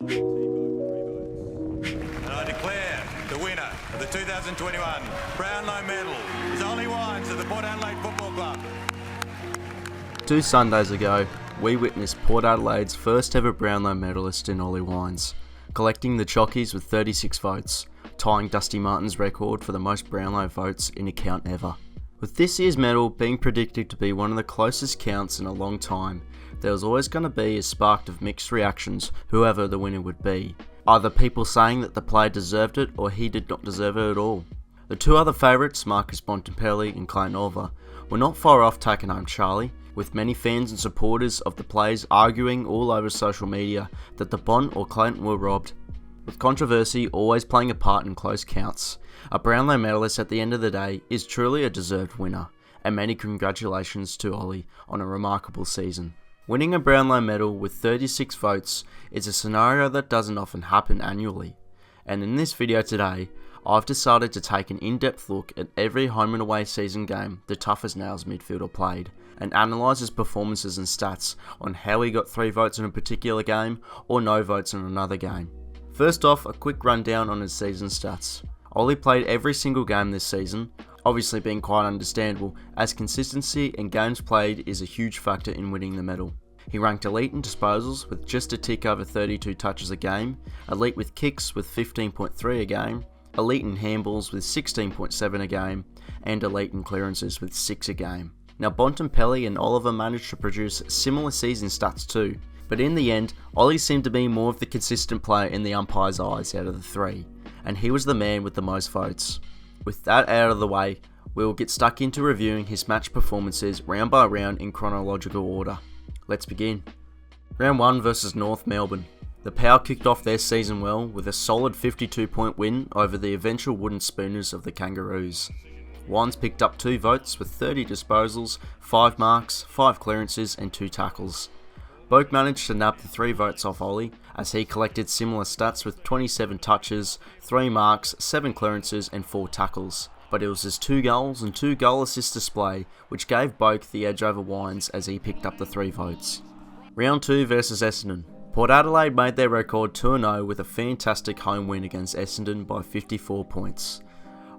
And I declare the winner of the 2021 Brownlow medal is Ollie Wines of the Port Adelaide Football Club. 2 Sundays ago, we witnessed Port Adelaide's first ever Brownlow medalist in Ollie Wines, collecting the 𝐴𝐴𝐶𝐞𝐬 with 36 votes, tying Dusty Martin's record for the most Brownlow votes in a count ever. With this year's medal being predicted to be one of the closest counts in a long time, there was always going to be a spark of mixed reactions whoever the winner would be. Either people saying that the player deserved it or he did not deserve it at all. The 2 other favourites, Marcus Bontempelli and clayton 𝐼𝐻𝐪, were not far off taking home Charlie, with many fans and supporters of the players arguing all over social media that the Bont or Clayton were robbed. With controversy always playing a part in close counts, a Brownlow medalist at the end of the day is truly a deserved winner, and many congratulations to Ollie on a remarkable season. Winning a Brownlow medal with 36 votes is a scenario that doesn't often happen annually, and in this video today, I've decided to take an in-depth look at every home and away season game the Tough as Nails midfielder played, and analyse his performances and stats on how he got 3 votes in a particular game or no votes in another game. First off, a quick rundown on his season stats. Ollie played every single game this season, obviously being quite understandable as consistency and games played is a huge factor in winning the medal. He ranked elite in disposals with just a tick over 32 touches a game, elite with kicks with 15.3 a game, elite in handballs with 16.7 a game, and elite in clearances with 6 a game. Now Bontempelli and Oliver managed to produce similar season stats too, but in the end, Ollie seemed to be more of the consistent player in the umpire's eyes out of the 3, and he was the man with the most votes. With that out of the way, we will get stuck into reviewing his match performances round by round in chronological order. Let's begin. Round 1 versus North Melbourne. The Power kicked off their season well with a solid 52-point win over the eventual wooden spooners of the Kangaroos. Wines picked up 2 votes with 30 disposals, 5 marks, 5 clearances and 2 tackles. 𝐴𝐵 managed to nab the 3 votes off Ollie as he collected similar stats with 27 touches, 3 marks, 7 clearances and 4 tackles. But it was his 2 goals and 2 goal assist display which gave 𝐵𝐵 the edge over Wines as he picked up the 3 votes. Round 2 versus Essendon. Port Adelaide made their record 2-0 with a fantastic home win against Essendon by 54 points.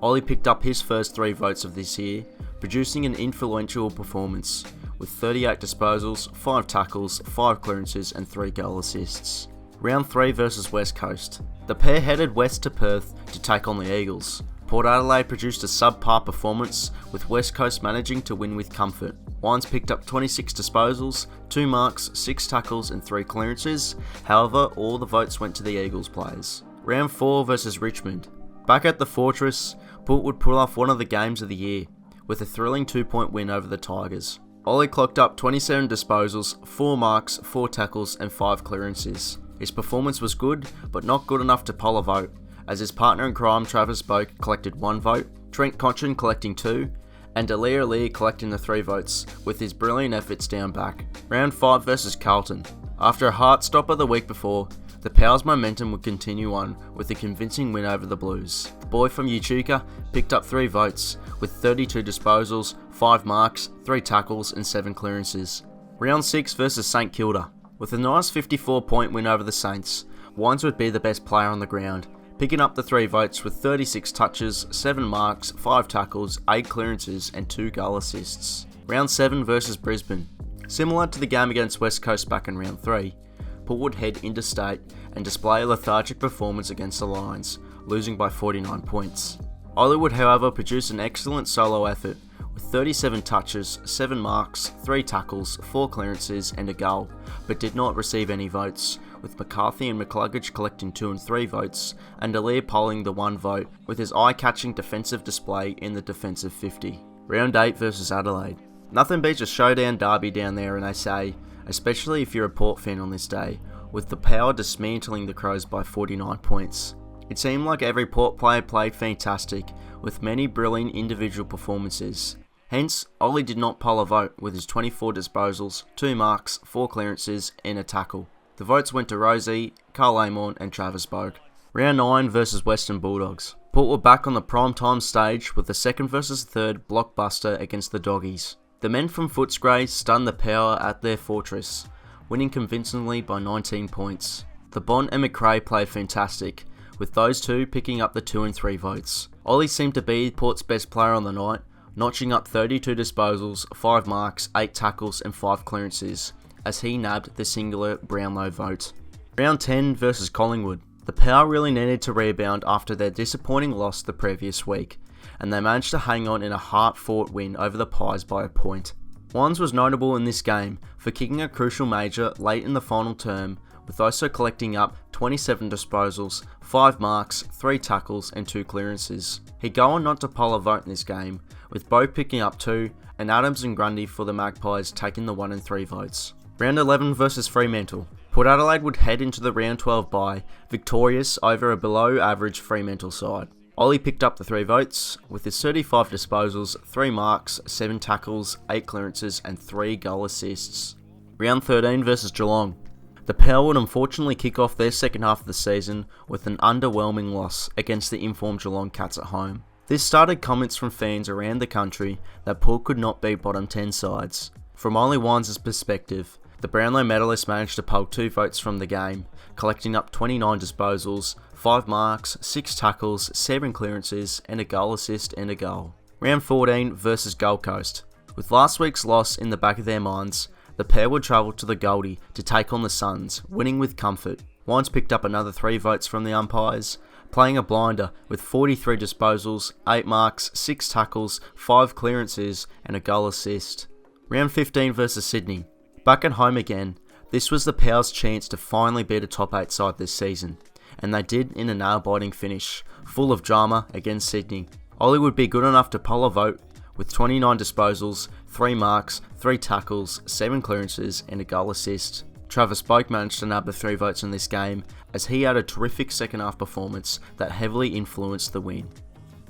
Ollie picked up his first 3 votes of this year, producing an influential performance with 38 disposals, 5 tackles, 5 clearances and 3 goal assists. Round 3 versus West Coast. The pair headed west to Perth to take on the Eagles. Port Adelaide produced a subpar performance, with West Coast managing to win with comfort. Wines picked up 26 disposals, 2 marks, 6 tackles and 3 clearances, however all the votes went to the Eagles players. Round 4 versus Richmond. Back at the Fortress, Port would pull off one of the games of the year, with a thrilling 2-point win over the Tigers. Ollie clocked up 27 disposals, 4 marks, 4 tackles and 5 clearances. His performance was good, but not good enough to poll a vote, as his partner in crime Travis 𝐵𝐵 collected 1 vote, Trent Cotchin collecting 2, and 𝐼𝐻𝐿𝐼𝐻 collecting the 3 votes, with his brilliant efforts down back. Round 5 versus Carlton. After a heart stopper the week before, the Power's momentum would continue on with a convincing win over the Blues. The boy from 𝐼𝐻𝐿𝐼𝐻 picked up 3 votes, with 32 disposals, 5 marks, 3 tackles and 7 clearances. Round 6 versus St Kilda. With a nice 54-point win over the Saints, Wines would be the best player on the ground, picking up the 3 votes with 36 touches, 7 marks, 5 tackles, 8 clearances and 2 goal assists. Round 7 versus Brisbane. Similar to the game against West Coast back in round 3, Port would head interstate and display a lethargic performance against the Lions, losing by 49 points. Ollie would however produce an excellent solo effort with 37 touches, 7 marks, 3 tackles, 4 clearances and a goal, but did not receive any votes, with McCarthy and McCluggage collecting 2 and 3 votes, and 𝐼𝐻𝐿𝐼𝐻 polling the 1 vote, with his eye-catching defensive display in the defensive 50. Round 8 versus Adelaide. Nothing beats a showdown derby down there in SA, especially if you're a Port fan on this day, with the Power dismantling the Crows by 49 points. It seemed like every Port player played fantastic, with many brilliant individual performances. Hence, Ollie did not poll a vote with his 24 disposals, 2 marks, 4 clearances and a tackle. The votes went to 𝐼𝐻𝐿𝐼𝐻, Karl Amon and Travis 𝐵𝐵. Round 9 versus Western Bulldogs. Port were back on the prime-time stage with the second versus third blockbuster against the Doggies. The men from 𝐓𝐴𝐶𝐞 stunned the Power at their fortress, winning convincingly by 19 points. The Bont and McRae played fantastic, with those two picking up the 2 and 3 votes. Ollie seemed to be Port's best player on the night, notching up 32 disposals, 5 marks, 8 tackles and 5 clearances, as he nabbed the singular Brownlow vote. Round 10 versus Collingwood. The Power really needed to rebound after their disappointing loss the previous week, and they managed to hang on in a hard-fought win over the Pies by a point. Wines was notable in this game for kicking a crucial major late in the final term, with also collecting up 27 disposals, 5 marks, 3 tackles and 2 clearances. He'd go on not to poll a vote in this game, with Bo picking up 2 and Adams and Grundy for the Magpies taking the 1 and 3 votes. Round 11 versus Fremantle. Port Adelaide would head into the round 12 bye victorious over a below average Fremantle side. Ollie picked up the 3 votes, with his 35 disposals, 3 marks, 7 tackles, 8 clearances and 3 goal assists. Round 13 versus Geelong. The Power would unfortunately kick off their second half of the season with an underwhelming loss against the informed Geelong Cats at home. This started comments from fans around the country that Port could not beat bottom 10 sides. From Ollie Wines' perspective, the Brownlow medalists managed to pull 2 votes from the game, collecting up 29 disposals, 5 marks, 6 tackles, 7 clearances and a goal assist and a goal. Round 14 versus Gold Coast. With last week's loss in the back of their minds, the pair would travel to the Goldie to take on the Suns, winning with comfort. Wines picked up another 3 votes from the umpires, playing a blinder with 43 disposals, 8 marks, 6 tackles, 5 clearances and a goal assist. Round 15 versus Sydney. Back at home again, this was the Power's chance to finally beat a top 8 side this season, and they did in a nail-biting finish, full of drama against Sydney. Ollie would be good enough to poll a vote, with 29 disposals, 3 marks, 3 tackles, 7 clearances and a goal assist. Travis Boak managed to nab the 3 votes in this game, as he had a terrific second half performance that heavily influenced the win.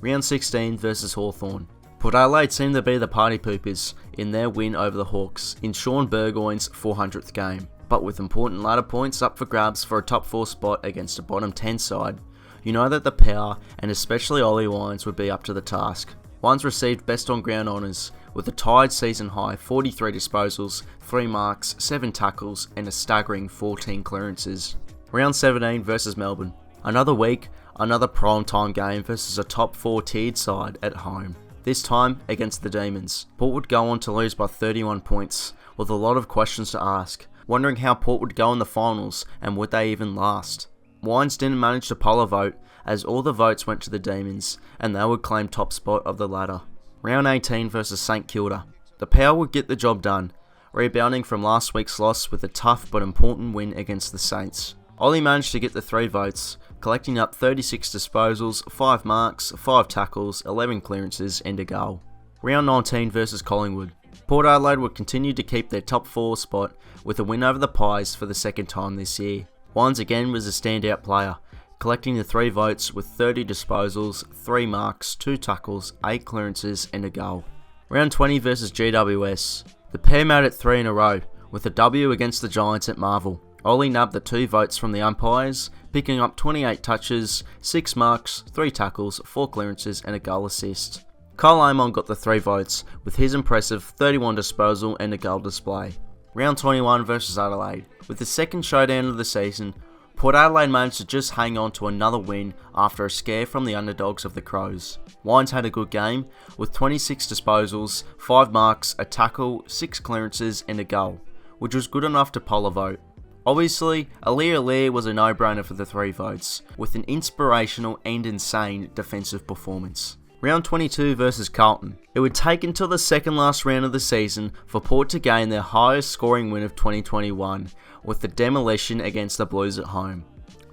Round 16 versus Hawthorn. Port Adelaide seemed to be the party poopers in their win over the Hawks in Shaun Burgoyne's 400th game, but with important ladder points up for grabs for a top 4 spot against a bottom 10 side, you know that the Power, and especially Ollie Wines, would be up to the task. Wines received best on ground honours, with a tied season high 43 disposals, 3 marks, 7 tackles and a staggering 14 clearances. Round 17 versus Melbourne. Another week, another prime time game versus a top 4 tiered side at home. This time against the Demons. Port would go on to lose by 31 points, with a lot of questions to ask, wondering how Port would go in the finals and would they even last. Wines didn't manage to poll a vote, as all the votes went to the Demons, and they would claim top spot of the ladder. Round 18 versus St Kilda. The Power would get the job done, rebounding from last week's loss with a tough but important win against the Saints. Ollie managed to get the 3 votes, collecting up 36 disposals, 5 marks, 5 tackles, 11 clearances and a goal. Round 19 versus Collingwood. Port Adelaide would continue to keep their top 4 spot with a win over the Pies for the second time this year. Wines again was a standout player, collecting the 3 votes with 30 disposals, 3 marks, 2 tackles, 8 clearances and a goal. Round 20 versus GWS. The pair made it 3 in a row, with a W against the Giants at Marvel. Ollie nabbed the 2 votes from the umpires, picking up 28 touches, 6 marks, 3 tackles, 4 clearances and a goal assist. Kyle 𝐼𝐴 got the 3 votes, with his impressive 31 disposal and a goal display. Round 21 versus Adelaide. With the second showdown of the season, Port Adelaide managed to just hang on to another win after a scare from the underdogs of the Crows. Wines had a good game, with 26 disposals, 5 marks, a tackle, 6 clearances and a goal, which was good enough to poll a vote. Obviously, 𝐼𝐴 was a no-brainer for the 3 votes, with an inspirational and insane defensive performance. Round 22 versus Carlton. It would take until the second last round of the season for Port to gain their highest scoring win of 2021, with the demolition against the Blues at home.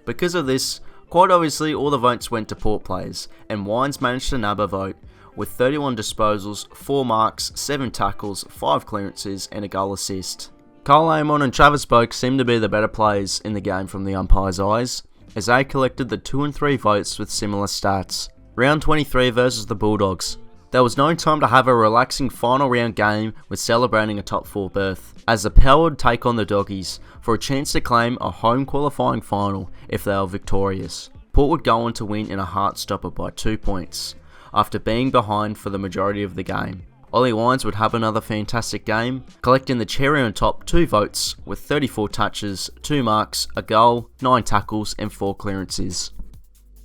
Because of this, quite obviously all the votes went to Port players, and Wines managed to nab a vote, with 31 disposals, 4 marks, 7 tackles, 5 clearances and a goal assist. Kyle 𝐼𝐴 and Travis Boak seemed to be the better players in the game from the umpires' eyes, as they collected the 2 and 3 votes with similar stats. Round 23 versus the Bulldogs. There was no time to have a relaxing final round game with celebrating a top 4 berth, as the Power would take on the Doggies for a chance to claim a home qualifying final if they were victorious. Port would go on to win in a heart stopper by 2 points, after being behind for the majority of the game. Ollie Wines would have another fantastic game, collecting the cherry on top 2 votes with 34 touches, 2 marks, a goal, 9 tackles and 4 clearances.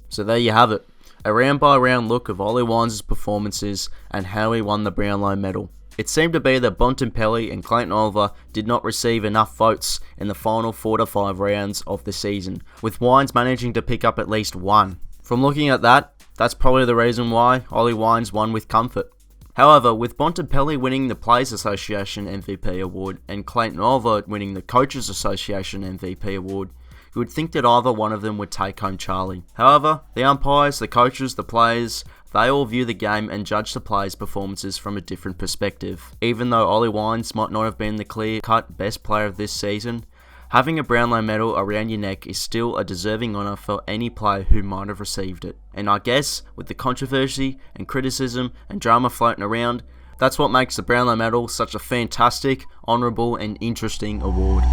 So there you have it, a round by round look of Ollie Wines' performances and how he won the Brownlow medal. It seemed to be that Bontempelli and Clayton 𝐼𝐻𝐪 did not receive enough votes in the final 4 to 5 rounds of the season, with Wines managing to pick up at least 1. From looking at that, that's probably the reason why Ollie Wines won with comfort. However, with Bontempelli winning the Players Association MVP award and Clayton 𝐼𝐻𝐪 winning the Coaches Association MVP award, you would think that either one of them would take home Charlie. However, the umpires, the coaches, the players, they all view the game and judge the players' performances from a different perspective. Even though Ollie Wines might not have been the clear-cut best player of this season, having a Brownlow medal around your neck is still a deserving honour for any player who might have received it. And I guess, with the controversy and criticism and drama floating around, that's what makes the Brownlow medal such a fantastic, honourable and interesting award.